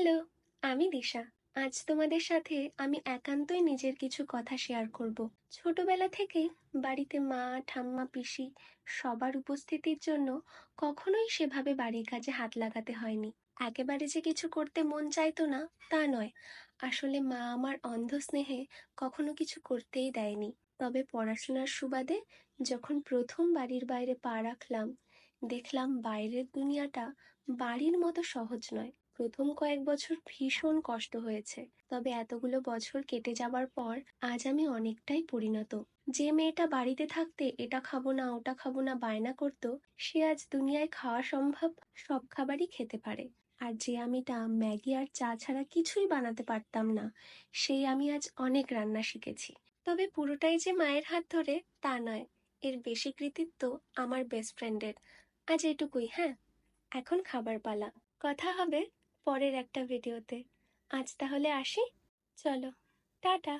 Hello, আমি দিশা। আজ তোমাদের সাথে আমি একান্তই নিজের কিছু কথা শেয়ার করব। ছোটবেলা থেকে বাড়িতে মা, ঠাম্মা, পিসি সবার উপস্থিতির জন্য কখনোই সেভাবে বাড়ির কাজে হাত লাগাতে হয়নি। একেবারে যে কিছু করতে মন চাইতো না তা নয়, আসলে মা আমার অন্ধ স্নেহে কখনো কিছু করতেই দেয়নি। তবে পড়াশোনার সুবাদে যখন প্রথম বাড়ির বাইরে পা রাখলাম, দেখলাম বাইরের দুনিয়াটা বাড়ির মতো সহজ নয়। প্রথম কয়েক বছর ভীষণ কষ্ট হয়েছে, তবে এতগুলো বছর কেটে যাবার পর আজ আমি অনেকটাই পরিণত। যে মেয়েটা বাড়িতে থাকতে এটা খাবো না ওটা খাবো না বায়না করতো, সে আজ দুনিয়ায় খাওয়া সম্ভব সব খাবারই খেতে পারে। আর যে আমিটা ম্যাগি আর চা ছাড়া কিছুই বানাতে পারতাম না, সেই আমি আজ অনেক রান্না শিখেছি। তবে পুরোটাই যে মায়ের হাত ধরে তা নয়, এর বেশি কৃতিত্ব আমার বেস্ট ফ্রেন্ডের। আজ এটুকুই, হ্যাঁ। এখন খাবার পালা। কথা হবে পরের একটা ভিডিওতে। আজ তাহলে আসি। চলো, টাটা।